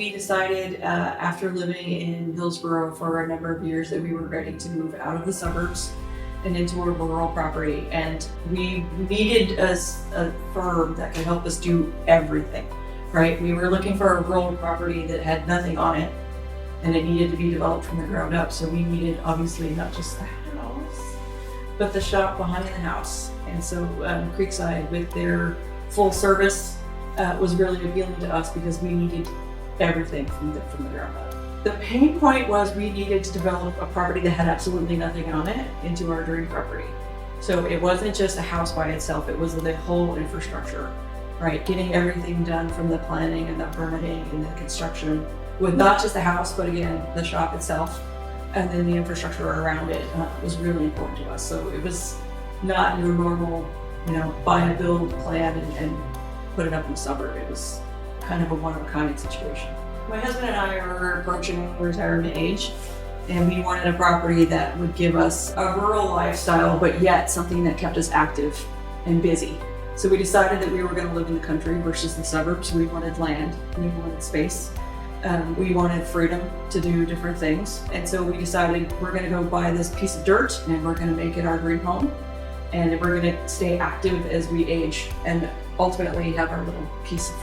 we decided after living in Hillsborough for a number of years that we were ready to move out of the suburbs and into a rural property. And we needed a firm that could help us do everything, right? We were looking for a rural property that had nothing on it, and it needed to be developed from the ground up. So we needed, obviously, not just the house, but the shop behind the house. And so Creekside, with their full service, was really appealing to us because we needed everything from the ground up. The pain point was we needed to develop a property that had absolutely nothing on it into our dream property. So it wasn't just a house by itself, it was the whole infrastructure, right? Getting everything done from the planning and the permitting and the construction with not just the house, but again, the shop itself, and then the infrastructure around it was really important to us. So it was not your normal, buy and build plan and put it up in the suburb. It was kind of a one-of-a-kind situation. My husband and I are approaching retirement age, and we wanted a property that would give us a rural lifestyle, but yet something that kept us active and busy. So we decided that we were going to live in the country versus the suburbs. We wanted land, we wanted space. We wanted freedom to do different things. And so we decided we're going to go buy this piece of dirt and we're going to make it our dream home. And we're going to stay active as we age and ultimately have our little piece of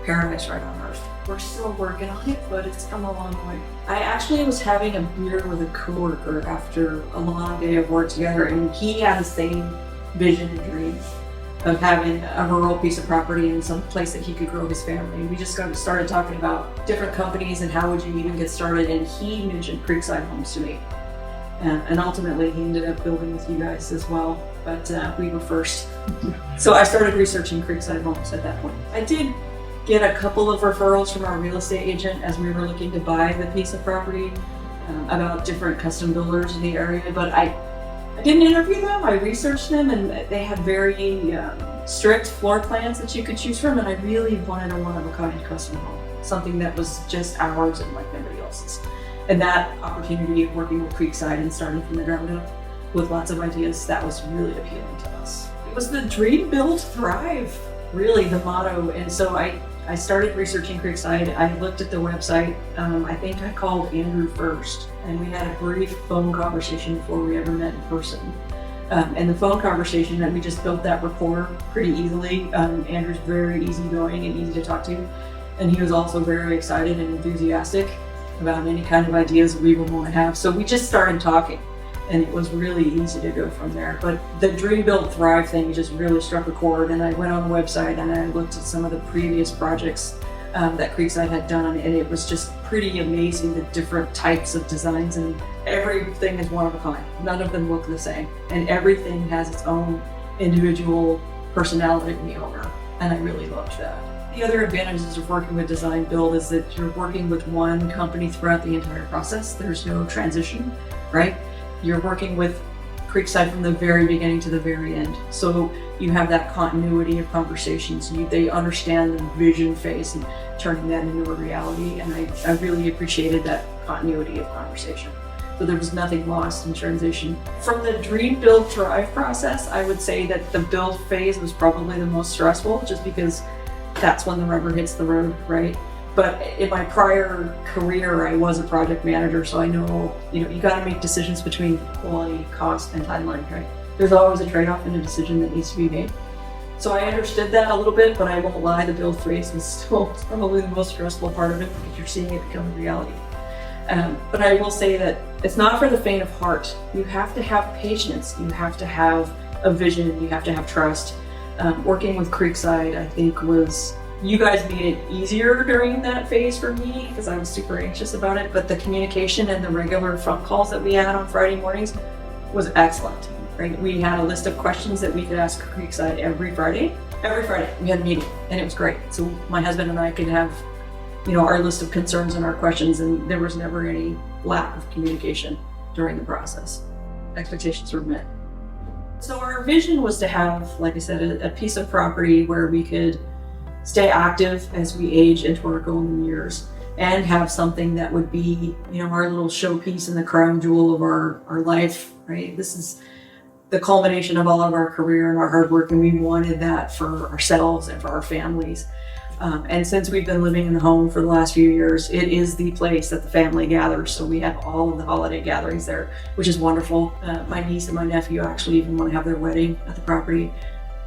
paradise right on earth. We're still working on it, but it's come a long way. I actually was having a beer with a coworker after a long day of work together, and he had the same vision and dream of having a rural piece of property in some place that he could grow his family. We just started talking about different companies and how would you even get started, and he mentioned Creekside Homes to me. And ultimately he ended up building with you guys as well, but we were first. So I started researching Creekside Homes at that point. I did get a couple of referrals from our real estate agent as we were looking to buy the piece of property about different custom builders in the area, but I didn't interview them. I researched them, and they had very strict floor plans that you could choose from, and I really wanted a one-of-a-kind custom home, something that was just ours and like nobody else's. And that opportunity of working with Creekside and starting from the ground up with lots of ideas, that was really appealing to us. It was the dream, build, thrive, really the motto. And so I started researching Creekside. I looked at the website. I think I called Andrew first, and we had a brief phone conversation before we ever met in person. And the phone conversation, that we just built that rapport pretty easily. Andrew's very easygoing and easy to talk to, and he was also very excited and enthusiastic about any kind of ideas we would want to have. So we just started talking, and it was really easy to go from there. But the Dream, Build, Thrive thing just really struck a chord, and I went on the website and I looked at some of the previous projects that Creekside had done, and it was just pretty amazing, the different types of designs, and everything is one of a kind. None of them look the same, and everything has its own individual personality in the owner, and I really loved that. The other advantages of working with Design Build is that you're working with one company throughout the entire process. There's no transition, right? You're working with Creekside from the very beginning to the very end. So you have that continuity of conversations. They understand the vision phase and turning that into a reality. And I really appreciated that continuity of conversation. So there was nothing lost in transition. From the Dream, Build, Thrive process, I would say that the build phase was probably the most stressful, just because that's when the rubber hits the road, right? But in my prior career, I was a project manager, so I know, you got to make decisions between quality, cost, and timeline, right? There's always a trade-off in a decision that needs to be made. So I understood that a little bit, but I won't lie, the build phase was still probably the most stressful part of it, because you're seeing it become a reality. But I will say that it's not for the faint of heart. You have to have patience, you have to have a vision, you have to have trust. Working with Creekside, I think, you guys made it easier during that phase for me, because I was super anxious about it, but the communication and the regular phone calls that we had on Friday mornings was excellent, right? We had a list of questions that we could ask Creekside every Friday. Every Friday we had a meeting, and it was great. So my husband and I could have, our list of concerns and our questions, and there was never any lack of communication during the process. Expectations were met. So our vision was to have, like I said, a piece of property where we could stay active as we age into our golden years, and have something that would be, our little showpiece and the crown jewel of our life, right? This is the culmination of all of our career and our hard work, and we wanted that for ourselves and for our families. And since we've been living in the home for the last few years, it is the place that the family gathers. So we have all of the holiday gatherings there, which is wonderful. My niece and my nephew actually even want to have their wedding at the property.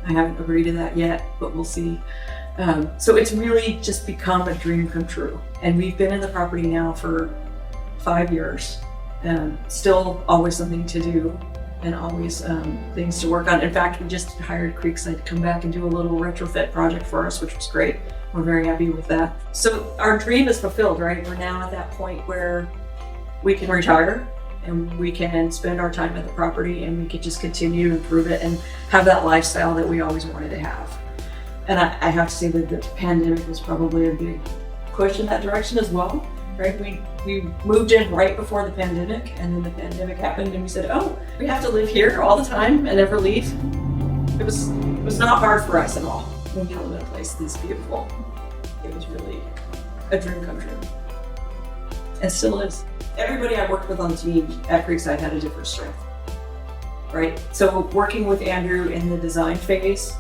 I haven't agreed to that yet, but we'll see. So it's really just become a dream come true. And we've been in the property now for 5 years. Still always something to do and always things to work on. In fact, we just hired Creekside to come back and do a little retrofit project for us, which was great. We're very happy with that. So our dream is fulfilled, right? We're now at that point where we can retire and we can spend our time at the property and we can just continue to improve it and have that lifestyle that we always wanted to have. And I have to say that the pandemic was probably a big push in that direction as well, right? We moved in right before the pandemic, and then the pandemic happened and we said, oh, we have to live here all the time and never leave. It was not hard for us at all. We live in a place that's beautiful. It was really a dream come true. And still is. Everybody I worked with on the team at Creekside had a different strength, right? So working with Andrew in the design phase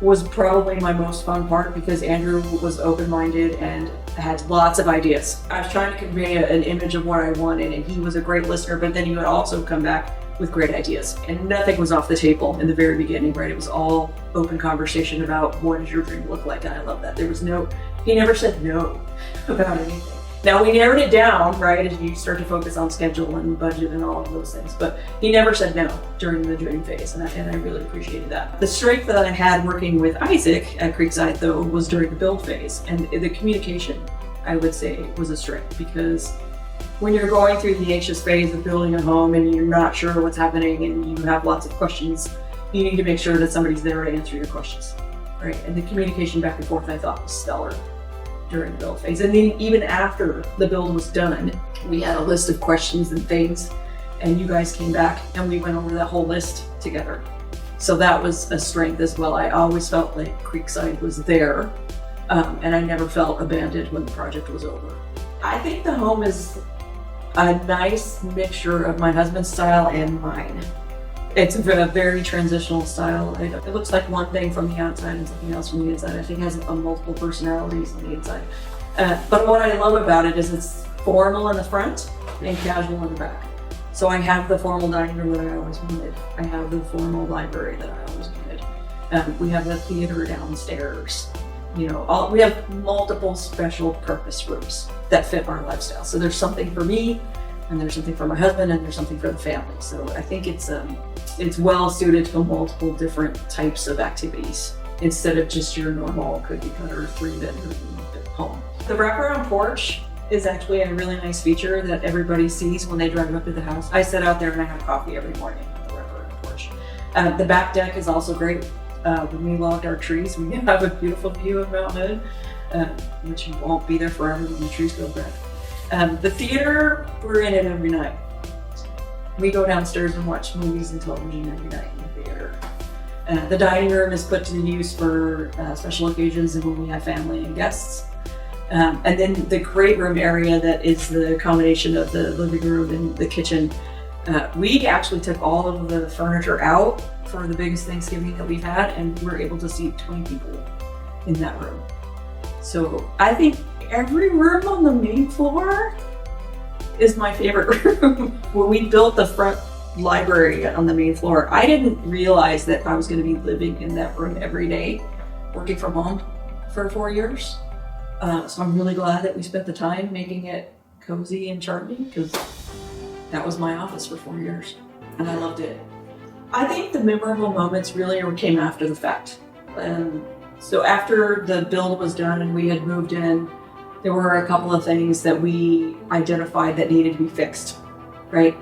was probably my most fun part because Andrew was open-minded and had lots of ideas. I was trying to convey an image of what I wanted, and he was a great listener, but then he would also come back with great ideas. And nothing was off the table in the very beginning, right? It was all open conversation about what does your dream look like, and I love that. He never said no about anything. Now we narrowed it down, right, as you start to focus on schedule and budget and all of those things, but he never said no during the dream phase, and I really appreciated that. The strength that I had working with Isaac at Creekside, though, was during the build phase, and the communication, I would say, was a strength, because when you're going through the anxious phase of building a home and you're not sure what's happening and you have lots of questions, you need to make sure that somebody's there to answer your questions, right? And the communication back and forth, I thought, was stellar during the build phase. And then even after the build was done, we had a list of questions and things, and you guys came back and we went over that whole list together. So that was a strength as well. I always felt like Creekside was there, and I never felt abandoned when the project was over. I think the home is a nice mixture of my husband's style and mine. It's a very transitional style. It looks like one thing from the outside and something else from the inside. I think it has multiple personalities on the inside. But what I love about it is it's formal in the front and casual in the back. So I have the formal dining room that I always wanted. I have the formal library that I always wanted. We have the theater downstairs. We have multiple special purpose rooms that fit our lifestyle. So there's something for me, and there's something for my husband, and there's something for the family. So I think it's well suited to multiple different types of activities instead of just your normal cookie cutter 3-bedroom home. The wraparound porch is actually a really nice feature that everybody sees when they drive up to the house. I sit out there and I have coffee every morning on the wraparound porch. The back deck is also great. When we logged our trees, we have a beautiful view of Mount Hood, which won't be there forever when the trees go back. The theater, we're in it every night. We go downstairs and watch movies and television every night in the theater. The dining room is put to use for special occasions and when we have family and guests. And then the great room area that is the combination of the living room and the kitchen. We actually took all of the furniture out for the biggest Thanksgiving that we've had, and we're able to seat 20 people in that room. So I think every room on the main floor is my favorite room. When we built the front library on the main floor, I didn't realize that I was going to be living in that room every day, working from home for 4 years. So I'm really glad that we spent the time making it cozy and charming, because that was my office for 4 years, and I loved it. I think the memorable moments really came after the fact. So after the build was done and we had moved in, there were a couple of things that we identified that needed to be fixed, right?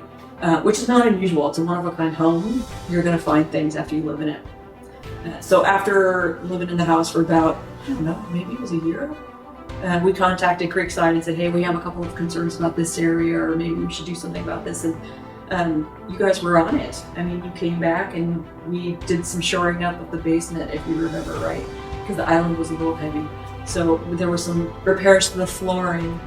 Which is not unusual. It's a one-of-a-kind home. You're going to find things after you live in it. So after living in the house for about, I don't know, maybe it was a year, we contacted Creekside and said, hey, we have a couple of concerns about this area, or maybe we should do something about this. And you guys were on it. I mean, you came back and we did some shoring up of the basement, if you remember right, because the island was a little heavy. So there were some repairs to the flooring.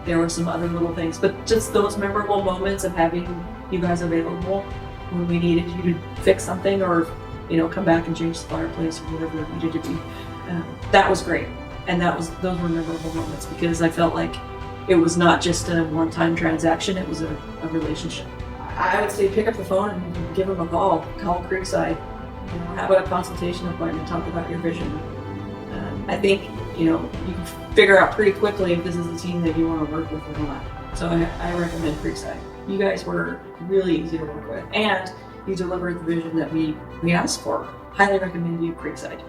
There were some other little things, but just those memorable moments of having you guys available when we needed you to fix something, or come back and change the fireplace or whatever it needed to be. That was great. And those were memorable moments because I felt like it was not just a one-time transaction, it was a relationship. I would say pick up the phone and give them a call. Call Creekside. Have a consultation appointment, talk about your vision. I think, you can figure out pretty quickly if this is a team that you want to work with or not. So I recommend Creekside. You guys were really easy to work with, and you delivered the vision that we asked for. Highly recommend you Creekside.